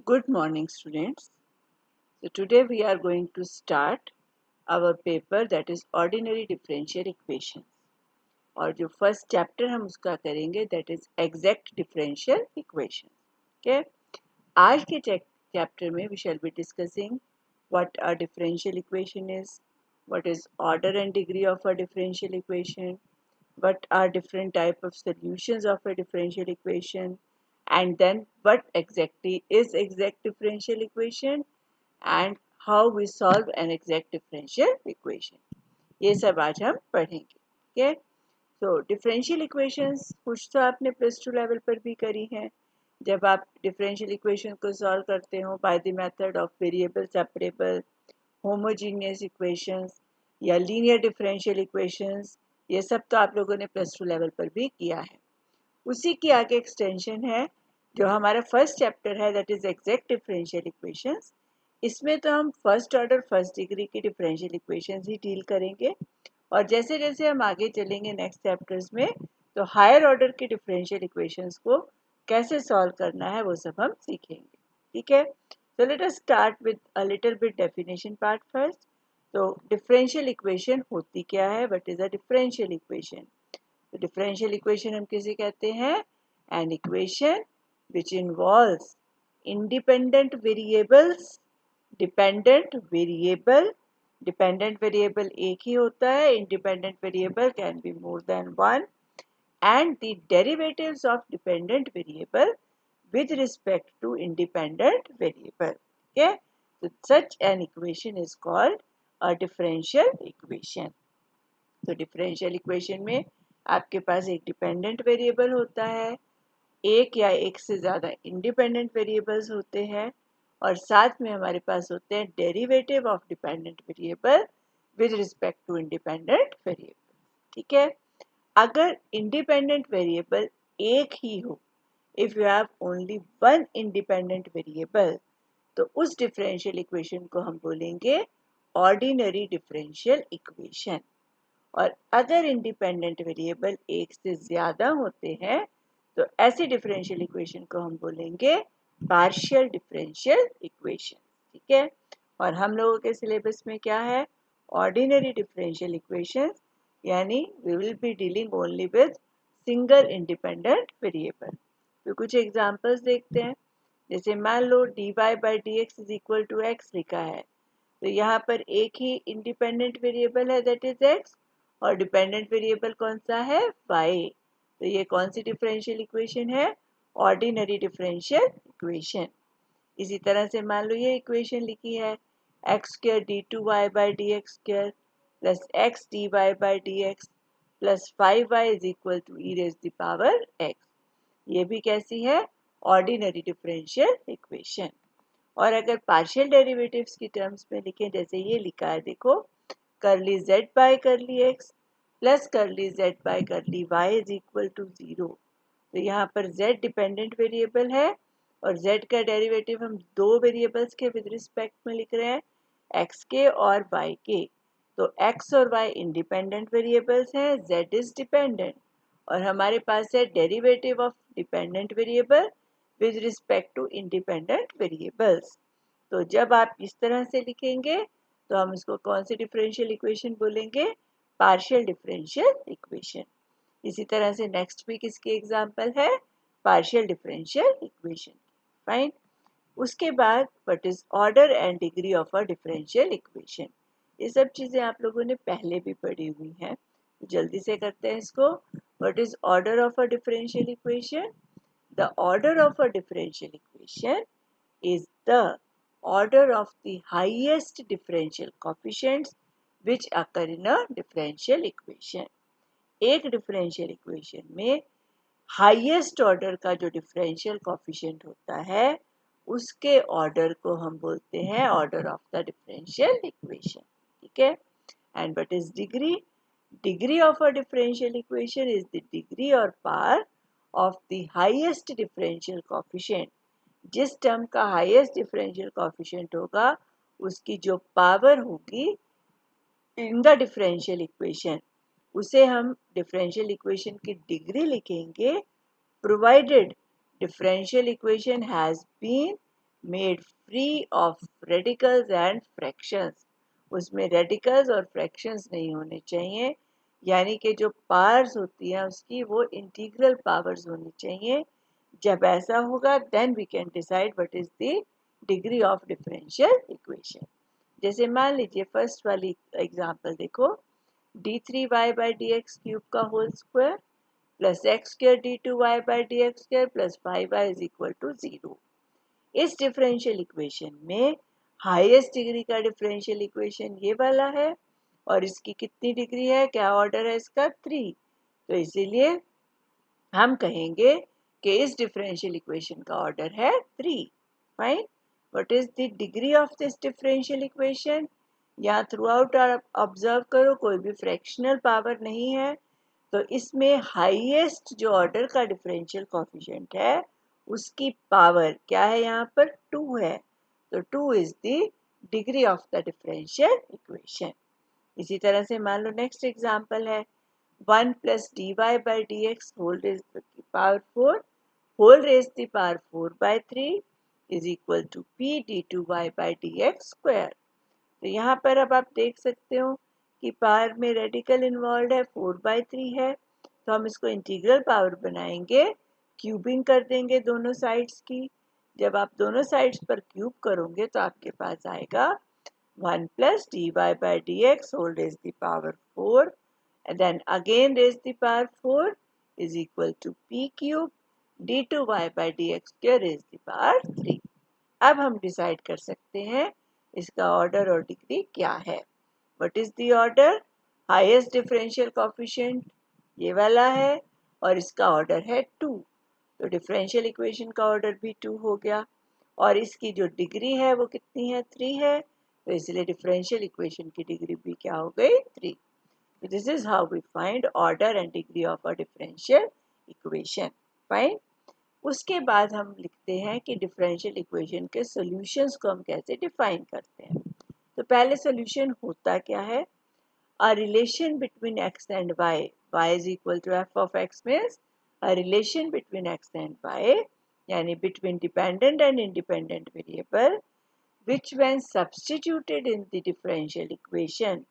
Good morning, students. So today we are going to start our paper that is ordinary differential equations. और जो first chapter हम उसका करेंगे that is exact differential equations. Okay. आज के chapter में we shall be discussing what a differential equation is, what is order and degree of a differential equation, what are different type of solutions of a differential equation, and then what exactly is exact differential equation and how we solve an exact differential equation. ये सब आज हम पढ़ेंगे. Okay. तो differential equations कुछ तो आपने +2 level पर भी करी हैं. जब आप डिफरेंशियल इक्वेशन को सॉल्व करते हो by the method of variable separable, homogeneous equations या लीनियर डिफरेंशियल इक्वेशंस, ये सब तो आप लोगों ने +2 लेवल पर भी किया है. उसी की आगे एक्सटेंशन है जो हमारा फर्स्ट चैप्टर है that is exact differential equations. इसमें तो हम फर्स्ट ऑर्डर फर्स्ट डिग्री की डिफरेंशियल इक्वेशंस ही डील करेंगे और जैसे जैसे हम आगे चलेंगे नेक्स्ट चैप्टर्स में तो हायर ऑर्डर की डिफरेंशियल इक्वेशंस को कैसे सॉल्व करना है वो सब हम सीखेंगे. ठीक है. So let us start with a little bit definition part first. तो डिफरेंशियल इक्वेशन होती क्या है, what is a differential equation. तो डिफरेंशियल इक्वेशन हम किसे कहते हैं, an equation which involves independent variables, dependent variable एक ही होता है, independent variable can be more than one, and the derivatives of dependent variable with respect to independent variable. Okay, so such an equation is called a differential equation. तो differential equation में आपके पास एक dependent variable होता है, एक या एक से ज़्यादा इंडिपेंडेंट वेरिएबल्स होते हैं और साथ में हमारे पास होते हैं derivative of dependent variable with respect to independent variable. ठीक है. अगर इंडिपेंडेंट वेरिएबल एक ही हो, if you have only one independent variable, तो उस डिफरेंशियल इक्वेशन को हम बोलेंगे ऑर्डिनरी डिफरेंशियल इक्वेशन. और अगर इंडिपेंडेंट वेरिएबल एक से ज़्यादा होते हैं तो ऐसी डिफरेंशियल इक्वेशन को हम बोलेंगे पार्शियल डिफरेंशियल इक्वेशन. ठीक है. और हम लोगों के सिलेबस में क्या है, ऑर्डिनरी डिफरेंशियल इक्वेशन, यानी we will be dealing only with single independent variable. तो कुछ एग्जांपल्स देखते हैं. जैसे मान लो dy by D x is equal to X लिखा है, तो यहाँ पर एक ही इंडिपेंडेंट वेरिएबल है दैट इज x और डिपेंडेंट वेरिएबल कौन सा है, y. तो ये कौन सी डिफरेंशियल इक्वेशन है, ऑर्डिनरी डिफरेंशियल इक्वेशन. इसी तरह से मान लो ये इक्वेशन लिखी है X square D two Y by D X square plus X D Y by D x plus 5y is equal to E raise the power X. ये भी कैसी है, ऑर्डिनरी डिफरेंशियल इक्वेशन. और अगर पार्शियल डेरिवेटिव्स की terms में लिखें, जैसे ये लिखा है देखो, curly z by curly x plus curly z by curly y is equal to 0. तो यहाँ पर z डिपेंडेंट वेरिएबल है और z का डेरिवेटिव हम दो वेरिएबल्स के विद रिस्पेक्ट में लिख रहे हैं, x के और y के. तो x और y इंडिपेंडेंट वेरिएबल्स हैं, z इज डिपेंडेंट और हमारे पास है derivative of dependent variable with respect to independent variables. तो जब आप इस तरह से लिखेंगे तो हम इसको कौन सी डिफरेंशियल इक्वेशन बोलेंगे, पार्शियल डिफरेंशियल इक्वेशन. इसी तरह से नेक्स्ट भी किसकी एग्जांपल है, पार्शियल डिफरेंशियल इक्वेशन. फाइन. उसके बाद what is order and degree of a differential equation. ये सब चीज़ें आप लोगों ने पहले भी पढ़ी हुई हैं, जल्दी से करते हैं इसको. What is order of a differential equation. The order of a differential equation is the order of the highest differential coefficients which occur in a differential equation. एक differential equation में highest order का जो differential coefficient होता है उसके order को हम बोलते हैं order of the differential equation. ठीक है. And what is degree? Degree of a differential equation is the degree or power of the highest differential coefficient. जिस टर्म का हाईएस्ट डिफरेंशियल कोफिशिएंट होगा उसकी जो पावर होगी इन द डिफरेंशियल इक्वेशन, उसे हम डिफरेंशियल इक्वेशन की डिग्री लिखेंगे, provided differential equation has been made free of radicals and fractions. उसमें रेडिकल्स और फ्रैक्शंस नहीं होने चाहिए, यानी कि जो पावर्स होती हैं उसकी वो इंटीग्रल पावर्स होनी चाहिए। जब ऐसा होगा then we can decide what is the degree of differential equation. जैसे मान लीजिए फर्स्ट वाली एग्जांपल देखो, d3y/dx³ का whole square plus x² d2y/dx² plus 5y is equal to 0। इस डिफरेंशियल इक्वेशन में हाईएस्ट डिग्री का डिफरेंशियल इक्वेशन ये वाला है, और इसकी कितनी डिग्री है, क्या ऑर्डर है इसका, 3। तो इसीलिए हम कहेंगे कि इस डिफरेंशियल इक्वेशन का ऑर्डर है 3। Fine. What is the degree of this differential equation? यहाँ थ्रू आउट ऑब्जर्व करो कोई भी फ्रैक्शनल पावर नहीं है, तो इसमें हाईएस्ट जो ऑर्डर का डिफरेंशियल कोफिशिएंट है उसकी पावर क्या है, यहाँ पर 2 है। तो 2 is the degree of the differential equation. इसी तरह से मान लो नेक्स्ट एग्जांपल है 1 plus dy/dx whole raised to the power 4 whole raised to the power 4/3 is equal to p d2y/dx square। तो यहाँ पर अब आप देख सकते हो कि पावर में रेडिकल इन्वॉल्व है, 4/3 है, तो हम इसको इंटीग्रल पावर बनाएंगे, क्यूबिंग कर देंगे दोनों साइड्स की। जब आप दोनों साइड्स पर क्यूब करोगे तो आपके पास आएगा 1 plus dy/dx whole raised to the power 4 and then again raised to the power 4 is equal to p cube d2y/dx square raised to the power 3। अब हम डिसाइड कर सकते हैं इसका ऑर्डर और डिग्री क्या है। What is the order? Highest differential coefficient ये वाला है और इसका ऑर्डर है 2, तो डिफरेंशियल इक्वेशन का ऑर्डर भी 2 हो गया, और इसकी जो डिग्री है वो कितनी है, 3 है, तो इसलिए डिफरेंशियल इक्वेशन की डिग्री भी क्या हो गई, 3। So this is how we find order and degree of a differential equation. Fine. उसके बाद हम लिखते हैं कि डिफरेंशियल इक्वेशन के सॉल्यूशंस को हम कैसे डिफाइन करते हैं। तो पहले सॉल्यूशन होता क्या है, a relation between x and y is equal to f of x means a relation between x and y, यानी between dependent and independent variable, which when substituted in the differential equation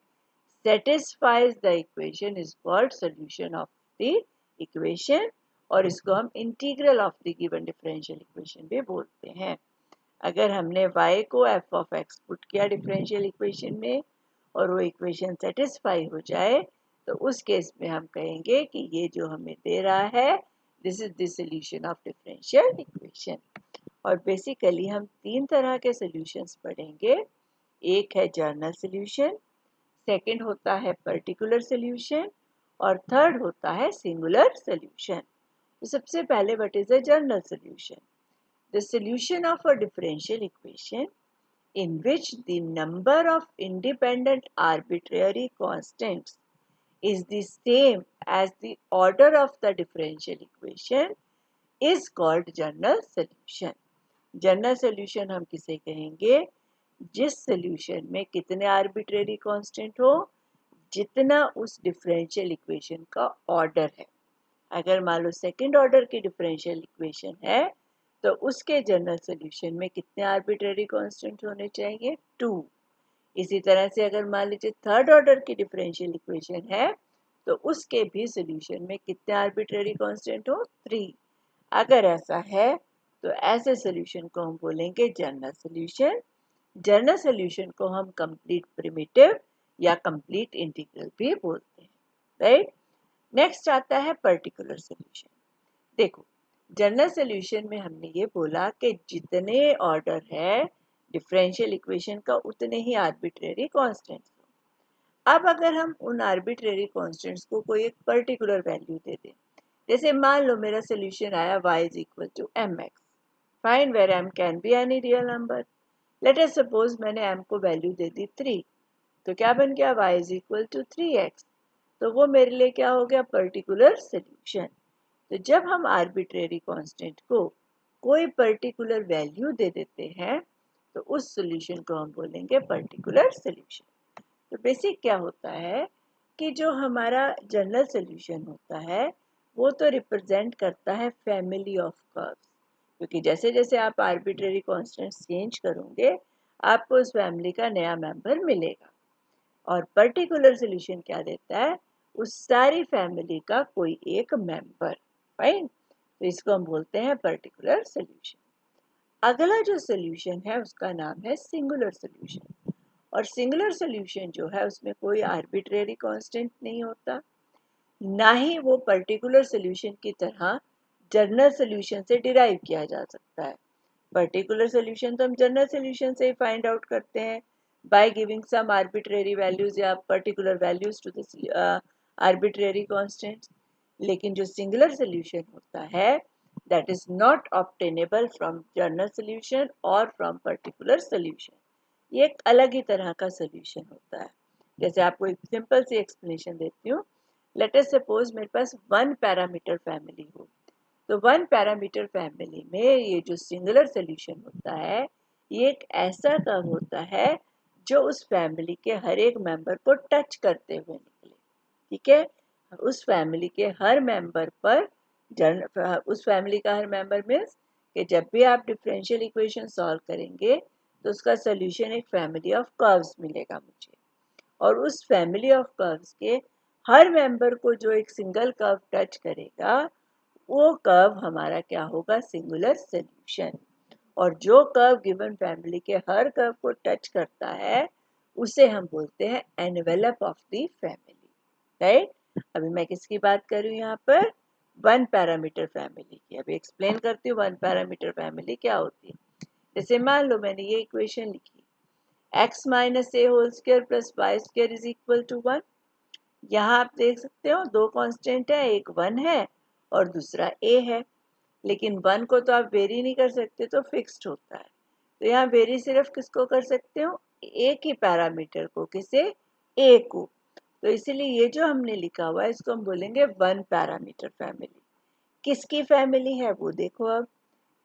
satisfies the equation is called solution of the equation, और इसको हम integral of the given differential equation भी बोलते हैं। अगर हमने y को f of x पुट किया डिफरेंशियल इक्वेशन में और वो इक्वेशन सेटिस्फाई हो जाए, तो उस केस में हम कहेंगे कि ये जो हमें दे रहा है this is the solution of differential equation. और बेसिकली हम 3 तरह के सॉल्यूशंस पढ़ेंगे। एक है जर्नल सॉल्यूशन, सेकंड होता है पर्टिकुलर सॉल्यूशन, और थर्ड होता है सिंगुलर सॉल्यूशन। तो सबसे पहले what is a general solution? The solution of a differential equation in which the number of independent arbitrary constants is the same as the order of the differential equation is called general solution। General solution हम किसे कहेंगे, जिस solution में कितने arbitrary constant हो, जितना उस differential equation का ऑर्डर है। अगर मान लो सेकंड ऑर्डर की डिफरेंशियल इक्वेशन है तो उसके जनरल सॉल्यूशन में कितने आर्बिट्रेरी कांस्टेंट होने चाहिए, 2। इसी तरह से अगर मान लीजिए थर्ड ऑर्डर की डिफरेंशियल इक्वेशन है तो उसके भी सॉल्यूशन में कितने आर्बिट्रेरी कांस्टेंट हो, 3। अगर ऐसा है तो ऐसे सॉल्यूशन को हम बोलेंगे जनरल सॉल्यूशन। जनरल सॉल्यूशन को हम कंप्लीट प्रिमिटिव या कंप्लीट इंटीग्रल भी बोलते हैं, राइट। नेक्स्ट आता है पर्टिकुलर सॉल्यूशन। देखो जनरल सॉल्यूशन में हमने ये बोला कि जितने ऑर्डर है डिफरेंशियल इक्वेशन का उतने ही आर्बिट्रेरी कांस्टेंट्स हो। अब अगर हम उन आर्बिट्रेरी कांस्टेंट्स को कोई एक पर्टिकुलर वैल्यू दे दें, जैसे मान लो मेरा सॉल्यूशन आया y is equal to mx, find where m can be any real number. Let us suppose मैंने m को वैल्यू दे दी 3, तो क्या बन गया y is equal to 3x, तो वो मेरे लिए क्या हो गया, पर्टिकुलर सॉल्यूशन। तो जब हम आर्बिट्रेरी कांस्टेंट को कोई पर्टिकुलर वैल्यू दे देते हैं तो उस सॉल्यूशन को हम बोलेंगे पर्टिकुलर सॉल्यूशन। तो बेसिक क्या होता है कि जो हमारा जनरल सॉल्यूशन होता है वो तो रिप्रेजेंट करता है फैमिली ऑफ कर्व्स। क्योंकि जैसे जैसे आप आर्बिट्रेरी कॉन्स्टेंट्स चेंज करोगे आपको उस फैमिली का नया मेंबर मिलेगा। और पर्टिकुलर सोल्यूशन क्या देता है, उस सारी फैमिली का कोई एक मेंबर, राइट। तो इसको हम बोलते हैं पर्टिकुलर सोल्यूशन। अगला जो सोल्यूशन है उसका नाम है सिंगुलर सोल्यूशन। और सिंगुलर सोल्यूशन जो है उसमें कोई आर्बिट्रेरी कांस्टेंट नहीं होता, ना ही वो पर्टिकुलर सोल्यूशन की तरह जनरल सोल्यूशन से डिराइव किया जा सकता है। पर्टिकुलर सोल्यूशन तो हम जनरल सोल्यूशन से ही फाइंड आउट करते हैं by giving some arbitrary values या particular values to the arbitrary constants. लेकिन जो सिंगुलर सोल्यूशन होता है that is not obtainable from general solution और फ्रॉम पर्टिकुलर सोल्यूशन। ये एक अलग ही तरह का सोल्यूशन होता है। जैसे आपको एक सिंपल सी एक्सप्लेनेशन देती हूँ। लेट अस सपोज मेरे पास वन पैरामीटर फैमिली हो, तो वन पैरामीटर फैमिली में ये जो सिंगुलर सोल्यूशन होता है ये एक ऐसा कर्व होता है जो उस फैमिली के हर एक मेंबर को टच करते हुए निकले, ठीक है। उस फैमिली के हर मेंबर पर उस फैमिली का हर मेंबर मीन्स कि जब भी आप डिफरेंशियल इक्वेशन सॉल्व करेंगे तो उसका सोल्यूशन एक फैमिली ऑफ कर्व्स मिलेगा मुझे। और उस फैमिली ऑफ कर्व्स के हर मेंबर को जो एक सिंगल कर्व टच करेगा वो कर्व हमारा क्या होगा, सिंगुलर सोल्यूशन। और जो कर्व गिवन फैमिली के हर कर्व को टच करता है उसे हम बोलते हैं envelope of the family, right. अभी मैं किसकी बात कर रही हूँ यहाँ पर, वन पैरामीटर फैमिली की। अभी एक्सप्लेन करती हूँ वन पैरामीटर फैमिली क्या होती है। जैसे मान लो मैंने ये इक्वेशन लिखी, x minus A whole square plus Y square is equal to 1। यहाँ आप देख सकते हो दो कांस्टेंट है, एक 1 है और दूसरा a है। लेकिन 1 को तो आप वेरी नहीं कर सकते, तो फिक्स्ड होता है। तो यहाँ वेरी सिर्फ किसको कर सकते हो, एक ही पैरामीटर को, किसे, a को। तो इसीलिए ये जो हमने लिखा हुआ है इसको हम बोलेंगे वन पैरामीटर फैमिली। किसकी फैमिली है वो देखो। अब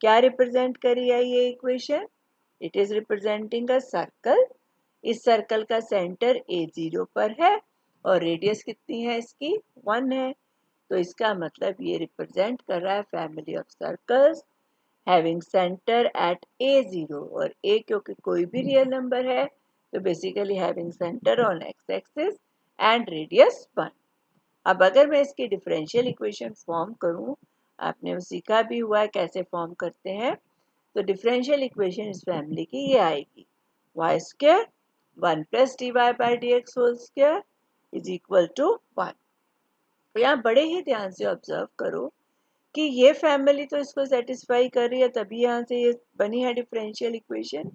क्या रिप्रेजेंट करी है ये equation, it is representing a circle. इस सर्कल का सेंटर a0 पर है और रेडियस कितनी है इसकी, 1 है। तो इसका मतलब ये रिप्रेजेंट कर रहा है family of circles having centre at a0। और a क्योंकि कोई भी रियल नंबर है तो basically having centre on x axis and radius 1। अब अगर मैं इसकी डिफरेंशियल इक्वेशन फॉर्म करूं, आपने वो सीखा भी हुआ है कैसे फॉर्म करते हैं। तो डिफरेंशियल इक्वेशन इस फैमिली की ये आएगी, y square 1 plus d Y by D x whole square is equal to 1। यहाँ बड़े ही ध्यान से ऑब्जर्व करो कि ये फैमिली तो इसको सेटिस्फाई कर रही है तभी यहाँ से ये बनी है डिफरेंशियल इक्वेशन।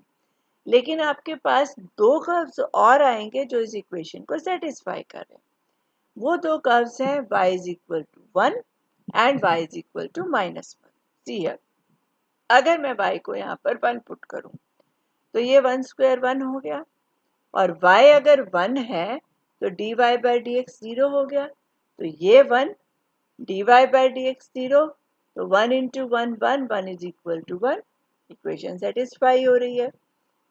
लेकिन आपके पास दो कर्व्स और आएंगे जो इस इक्वेशन को सेटिस्फाई कर रहे हैं। वो दो कर्व्स हैं y is equal to 1 and y is equal to -1। See here, अगर मैं y को यहाँ पर 1 पुट करूँ तो ये 1 स्क्वायर 1 हो गया, और y अगर 1 है तो dy बाई डी एक्स 0 हो गया। तो ये 1 dy बाई डी एक्स 0, तो 1 into 1 1, 1 is equal to 1। Equation satisfy हो रही है।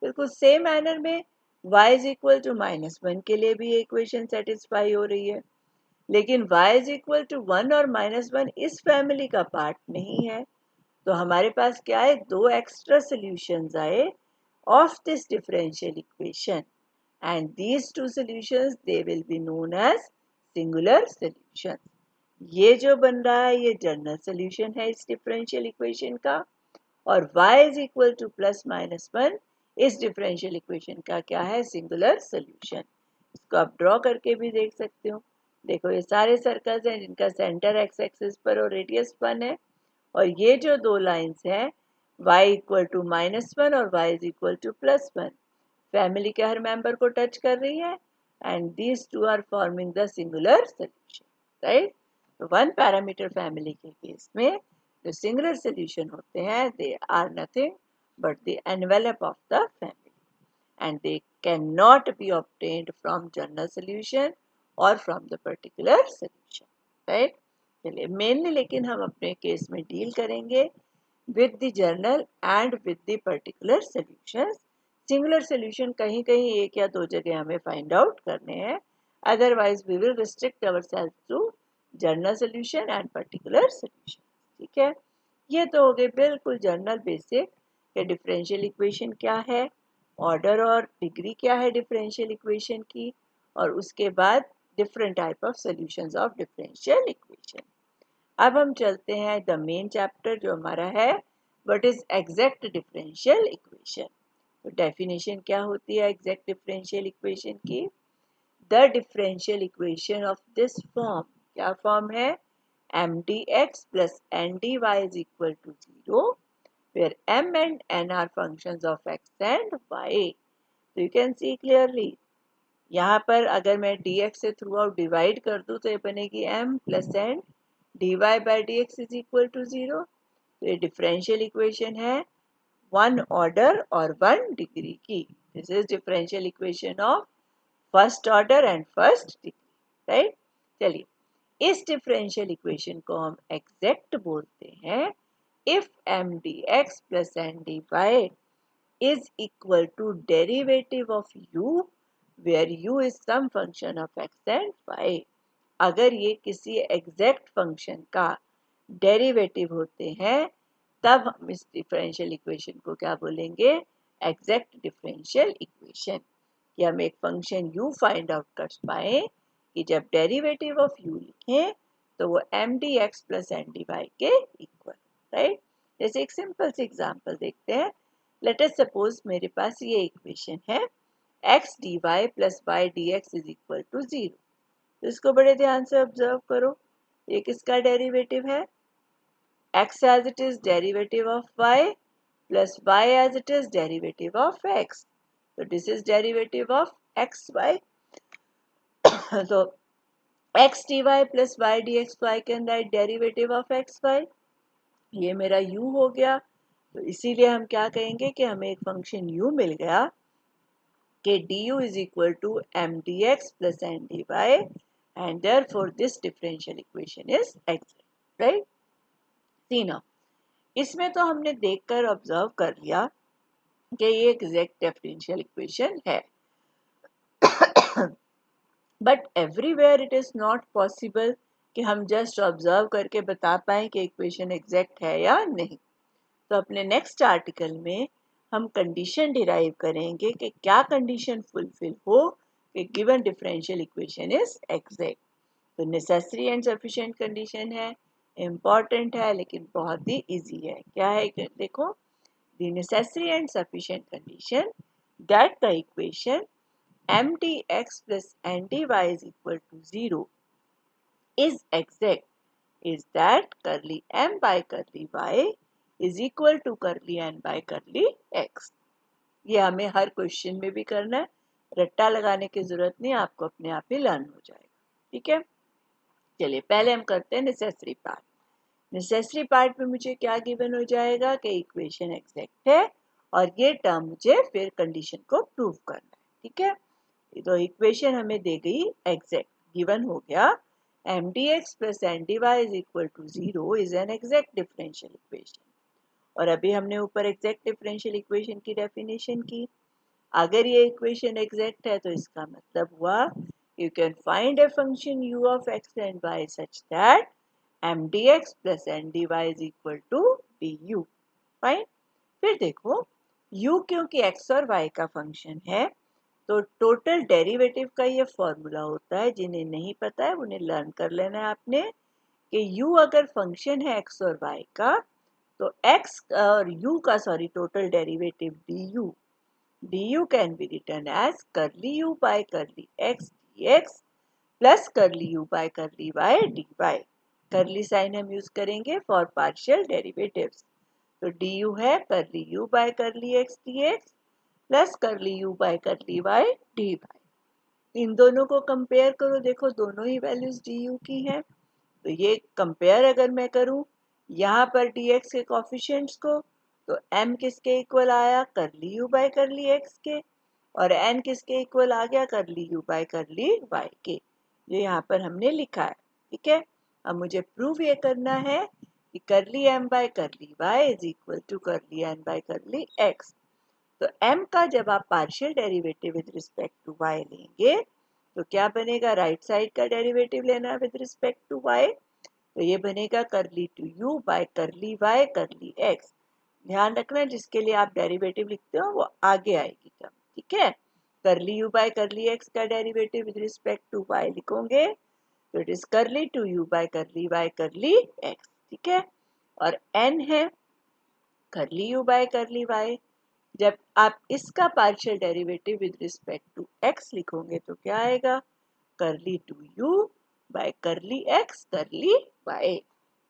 बिल्कुल सेम मैनर में y इज इक्वल टू -1 के लिए भी इक्वेशन सेटिस्फाई हो रही है। लेकिन y इज इक्वल टू 1 और -1 इस फैमिली का पार्ट नहीं है। तो हमारे पास क्या है, दो एक्स्ट्रा सॉल्यूशंस आए of this differential equation and these two solutions they will be known as singular solution. ये जो बन रहा है ये जनरल सॉल्यूशन है इस डिफरेंशियल इक्वेशन का, और y इज इक्वल टू +-1 इस डिफरेंशियल इक्वेशन का क्या है, सिंगुलर सॉल्यूशन। इसको आप ड्रॉ करके भी देख सकते हो। देखो ये सारे सर्कल्स हैं जिनका सेंटर एक्स एक्सिस पर और रेडियस 1 है, और ये जो दो लाइंस हैं y इक्वल टू -1 और y is equal to +1 family के हर मेंबर को टच कर रही है and these two are forming the singular solution, right. तो वन पैरामीटर फैमिली के केस में जो सिंगुलर सॉल्यूशन होते हैं they are nothing but the envelope of the family and they cannot be obtained from general solution or from the particular solution, right। चलिए mainly लेकिन हम अपने केस में डील करेंगे with the general and with the particular solutions। Singular solution कहीं कहीं एक या दो जगह हमें फाइंड आउट करने हैं, otherwise we will restrict ourselves to general solution and particular solution, ठीक है। ये तो हो गई बिल्कुल जनरल बेसिक कि डिफरेंशियल इक्वेशन क्या है, ऑर्डर और डिग्री क्या है डिफरेंशियल इक्वेशन की, और उसके बाद different type of solutions of differential equation. अब हम चलते हैं द मेन चैप्टर जो हमारा है what is exact differential equation. तो डेफिनेशन क्या होती है एग्जैक्ट डिफरेंशियल इक्वेशन की? The differential equation of this form, क्या फॉर्म है? mdx plus ndy is equal to 0 where m and n are functions of x and y. So you can see clearly यहाँ पर अगर मैं dx से through out divide कर दूँ तो ये बनेगी m plus n dy by D x is equal to 0। तो ये डिफरेंशियल इक्वेशन है वन ऑर्डर और वन डिग्री की। This is differential equation of first order and first degree, right. चलिए इस डिफरेंशियल इक्वेशन को हम एग्जैक्ट बोलते हैं if m D x plus N D y is equal to derivative of u where u is some function of x and y। अगर ये किसी exact function का डेरिवेटिव होते हैं तब हम इस डिफरेंशियल इक्वेशन को क्या बोलेंगे? Exact differential equation. कि हम एक फंक्शन u फाइंड आउट कर पाए कि जब डेरिवेटिव ऑफ u लिखें तो वो m D x plus N D y के इक्वल, राइट। जैसे एक सिंपल सी एग्जांपल देखते हैं। लेट अस सपोज मेरे पास ये इक्वेशन है x dy plus y dx is equal to 0। तो इसको बड़े ध्यान से ऑब्जर्व करो। ये किसका डेरिवेटिव है? x as it is derivative of y plus y as it is derivative of x। तो this is derivative of xy। तो x dy plus y dx तो I can write derivative of xy। ये मेरा u हो गया। तो इसीलिए हम क्या कहेंगे कि हमें एक फंक्शन u मिल गया कि du is equal to mdx plus ndy and therefore this differential equation is exact, right? See now, इसमें तो हमने देखकर ऑब्जर्व कर लिया कि ये एग्जैक्ट डिफरेंशियल इक्वेशन है but everywhere it is not possible कि हम जस्ट ऑब्जर्व करके बता पाए कि इक्वेशन एग्जैक्ट है या नहीं। तो अपने नेक्स्ट आर्टिकल में हम कंडीशन डिराइव करेंगे कि क्या कंडीशन फुलफिल हो कि given differential equation is exact. तो नेसेसरी एंड सफिशिएंट कंडीशन है, इम्पॉर्टेंट है लेकिन बहुत ही इजी है। क्या है देखो, the necessary and sufficient condition that the equation mdx plus ndy is equal to 0 is exact is that curly m by curly y is equal to curly n by curly x। ये हमें हर question में भी करना है, रट्टा लगाने की जरूरत नहीं, आपको अपने आप ही लर्न हो जाएगा। ठीक है, चलिए पहले हम करते हैं नेसेसरी पार्ट। नेसेसरी पार्ट में मुझे क्या गिवन हो जाएगा कि इक्वेशन एग्जैक्ट है और ये टर्म मुझे फिर कंडीशन को प्रूव करना है। ठीक है, तो इक्वेशन हमें दे गई एग्जैक्ट, गिवन हो गया m D x plus N D y is equal to 0 is an exact differential equation. और अभी हमने ऊपर एग्जैक्ट डिफरेंशियल इक्वेशन की डेफिनेशन की। अगर ये इक्वेशन एग्जैक्ट है तो इसका मतलब हुआ you can find a function u of x and y such that m D x plus N D y is equal to d u. Fine. फिर देखो u क्योंकि x और y का फंक्शन है तो टोटल डेरिवेटिव का ये formula होता है, जिन्हें नहीं पता है उन्हें लर्न कर लेना है आपने कि u अगर फंक्शन है x और y का तो x और u का total derivative du can be written as curly u by curly x dx plus curly u by curly y dy। curly sign हम यूज करेंगे फॉर पार्शियल डेरिवेटिव्स। तो du है curly u by curly x dx plus curly u by curly y dy। इन दोनों को compare करो, देखो दोनों ही वैल्यूज du की हैं। तो ये कंपेयर अगर मैं करूं यहाँ पर dx के कोफिशिएंट्स को तो m किसके इक्वल आया? करली u बाय करली x के, और n किसके इक्वल आ गया? करली u बाय करली y के, जो यहाँ पर हमने लिखा है। ठीक है, अब मुझे प्रूव ये करना है कि curly m by curly y is equal to curly n by curly x। तो m का जब आप partial derivative with respect to y लेंगे तो क्या बनेगा? राइट साइड का डेरिवेटिव लेना विद रिस्पेक्ट टू y। तो ये बनेगा curly two you by curly y curly x. ध्यान रखना जिसके लिए आप डेरिवेटिव लिखते हो वो आगे आएगी टर्म, ठीक है। Curly u by curly x का derivative with respect to y लिखोगे तो it is curly two you by curly y curly x, ठीक है। और n है curly u by curly Y. जब आप इसका partial derivative with respect to x लिखोगे तो क्या आएगा, curly two you by curly x curly y,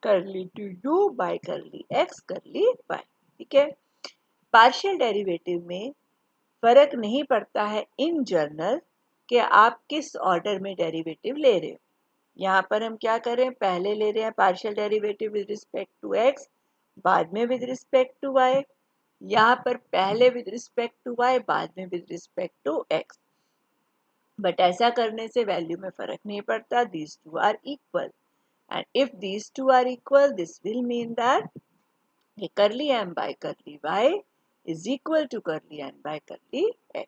curly two you by curly x curly y, ठीक है। पार्शियल डेरिवेटिव में फर्क नहीं पड़ता है इन जनरल कि आप किस ऑर्डर में डेरिवेटिव ले रहे हो। यहाँ पर हम क्या करें, पहले ले रहे हैं partial derivative with respect to x, बाद में विद रिस्पेक्ट टू वाई। यहाँ पर पहले विद रिस्पेक्ट टू वाई, बाद में with respect to x. But ऐसा करने से वैल्यू में फर्क नहीं पड़ता, these two are equal and if these two are equal this will mean that curly m by करली y is equal to करली n by करली x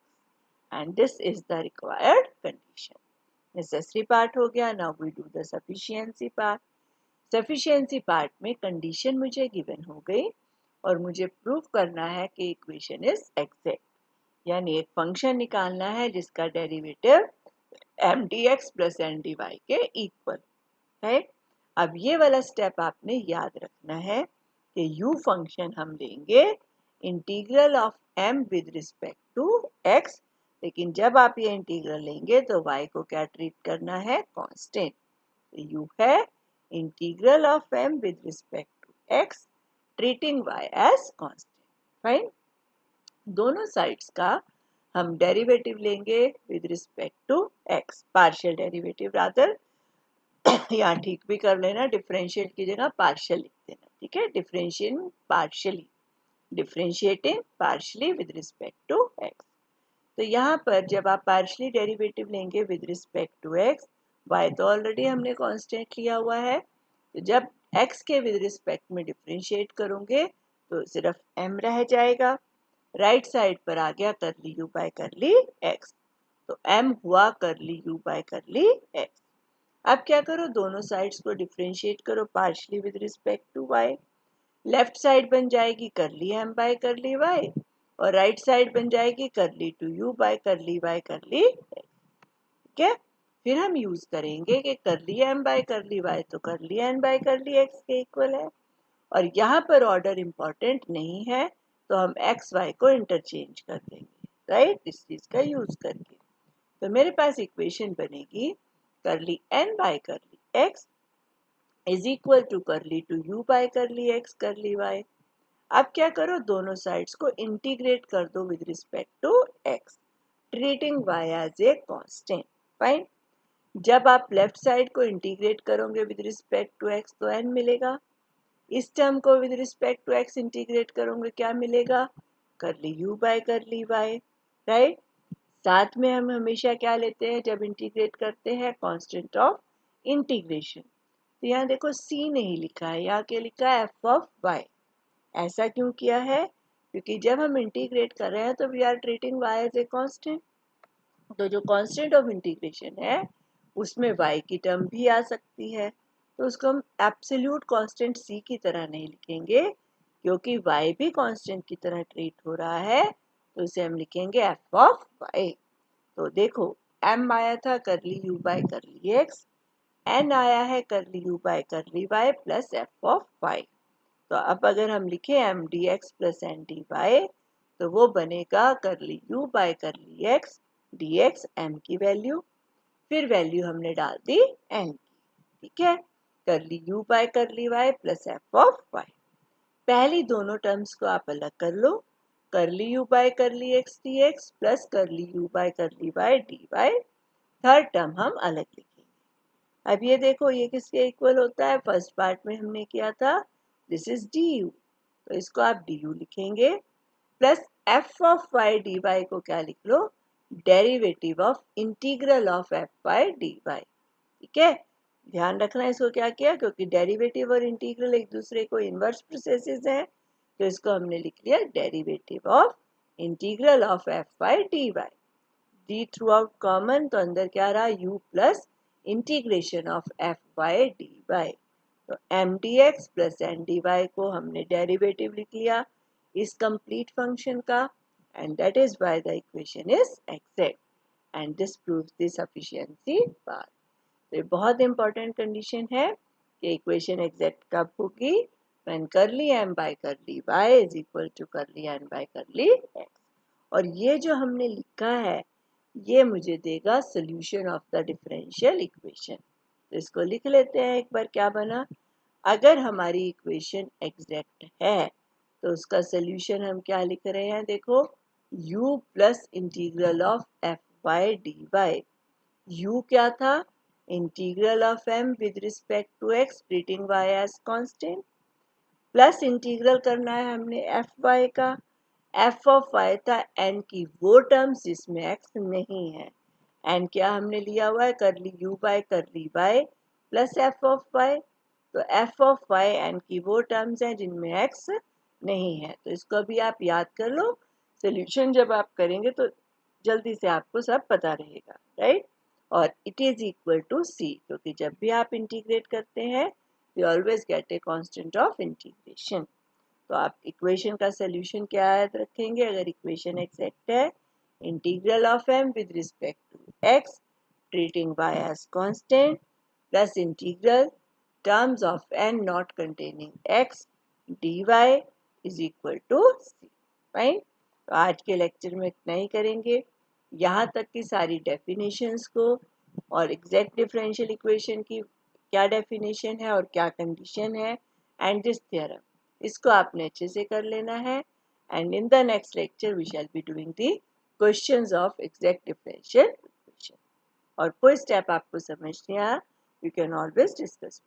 and this is the required condition. Necessary part हो गया. Now we do the sufficiency part. Sufficiency part में condition मुझे given हो गई और मुझे प्रूव करना है कि इक्वेशन इज एग्जैक्ट, यानी एक फंक्शन निकालना है जिसका derivative m D x plus N D y के इक्वल है। अब ये वाला स्टेप आपने याद रखना है कि u फंक्शन हम लेंगे integral of m with respect to x, लेकिन जब आप ये इंटीग्रल लेंगे तो y को क्या ट्रीट करना है, कांस्टेंट। तो u है integral of m with respect to x treating y as constant, fine. दोनों साइड्स का हम डेरिवेटिव लेंगे with respect to x, partial derivative rather, यहाँ ठीक भी कर लेना, डिफरेंशिएट की जगह पार्शियल लिख देना, ठीक है। Differentiating partially with respect to x। तो यहाँ पर जब आप पार्शियली डेरिवेटिव लेंगे with respect to x, y तो ऑलरेडी हमने कांस्टेंट लिया हुआ है, तो जब x के विद रिस्पेक्ट में डिफरेंशिएट करोगे तो सिर्फ m रह जाएगा, राइट साइड पर आ गया करली u बाय करली x, तो m हुआ करली u बाय करली x। अब क्या करो, दोनों साइड्स को डिफरेंशिएट करो partially with respect to y। Left side बन जाएगी curly m by curly y और राइट साइड बन जाएगी curly two u by curly y करली x, ठीक है। फिर हम यूज करेंगे कि curly m by curly y तो करली n बाय करली x के इक्वल है, और यहाँ पर ऑर्डर इंपॉर्टेंट नहीं है तो हम एक्स वाई को इंटरचेंज कर देंगे, राइट, इस चीज का यूज करके। तो मेरे पास इक्वेशन बनेगी curly n by curly x is equal to curly two you by curly x करली y। अब क्या करो, दोनों साइड्स को इंटीग्रेट कर दो with respect to x treating y as a constant, fine. जब आप लेफ्ट साइड को इंटीग्रेट करोगे विद रिस्पेक्ट टू x तो n मिलेगा, इस टर्म को with respect to x integrate करोगे क्या मिलेगा, curly u by curly y, right. साथ में हम हमेशा क्या लेते हैं जब इंटीग्रेट करते हैं, कांस्टेंट ऑफ इंटीग्रेशन। तो यहाँ देखो c नहीं लिखा है, यहाँ क्या लिखा है, f ऑफ y। ऐसा क्यों किया है, क्योंकि जब हम इंटीग्रेट कर रहे हैं तो we are treating y as a constant, तो जो कांस्टेंट ऑफ इंटीग्रेशन है उसमें y की टर्म भी आ सकती है, तो उसको हम एब्सोल्यूट कांस्टेंट c की तरह नहीं लिखेंगे, क्योंकि y भी कांस्टेंट की तरह ट्रीट हो रहा है, तो इसे हम लिखेंगे f ऑफ y। तो देखो m आया था curly u by curly x, n आया है curly u by curly y plus f of y। तो अब अगर हम लिखें m d x plus N D Y तो वो बनेगा curly u by curly x d x m की वैल्यू, फिर वैल्यू हमने डाल दी n की, ठीक है। Curly u by curly y plus f of y। पहली दोनों टर्म्स को आप अलग कर लो, curly u by curly x d x plus curly u by curly y d y. Third term हम अलग लिखेंगे। अब ये देखो ये किसके इक्वल होता है, फर्स्ट पार्ट में हमने किया था, दिस इज डी यू, तो इसको आप डी यू लिखेंगे, plus F of Y D Y को क्या लिख लो, derivative of integral of F Y D Y, ठीक है। ध्यान रखना इसको क्या किया, क्योंकि डेरिवेटिव और इंटीग्रल एक दूसरे को इनवर्स प्रोसेसेस हैं, तो इसको हमने लिख लिया derivative of integral of F Y D Y. D through out common, तो अंदर क्या रहा u plus integration of F Y D Y, तो M D x plus N D Y को हमने डेरिवेटिव लिख लिया इस कंप्लीट फंक्शन का, and that is why the equation is exact and this proves the sufficiency part. तो ये बहुत इंपॉर्टेंट कंडीशन है कि इक्वेशन एग्जैक्ट कब होगी, व्हेन करली m by करली y is equal to curly n by करली x। और ये जो हमने लिखा है ये मुझे देगा solution of the differential equation. तो इसको लिख लेते हैं एक बार क्या बना। अगर हमारी इक्वेशन एग्जैक्ट है तो उसका सोल्यूशन हम क्या लिख रहे हैं, देखो u plus integral of F Y D y. u क्या था, integral of m with respect to x treating y as constant, plus integral करना है हमने एफ वाई का, एफ ऑफ वाई था n की वो टर्म्स जिसमें x नहीं है, n क्या हमने लिया हुआ है curly u by curly y plus F of y. तो एफ ऑफ वाई n की वो टर्म्स हैं जिनमें x नहीं है। तो इसको भी आप याद कर लो, सोल्यूशन जब आप करेंगे तो जल्दी से आपको सब पता रहेगा, राइट। और it is equal to c, क्योंकि जब भी आप इंटीग्रेट करते हैं we always get a constant of integration. तो आप इक्वेशन का सोल्यूशन क्या याद रखेंगे, अगर इक्वेशन एग्जैक्ट है, integral of m with respect to x treating y as constant plus integral terms of n not containing x dy is equal to c। Fine. तो आज के लेक्चर में इतना ही करेंगे, यहाँ तक की सारी डेफिनेशंस को और एग्जैक्ट डिफरेंशियल इक्वेशन की क्या डेफिनेशन है और क्या कंडीशन है एंड दिस थ्योरम, इसको आपने अच्छे से कर लेना है। And in the next lecture we shall be doing the questions of exact differential equation. और कोई स्टेप आपको समझ नहीं आया, यू कैन ऑलवेज डिस्कस।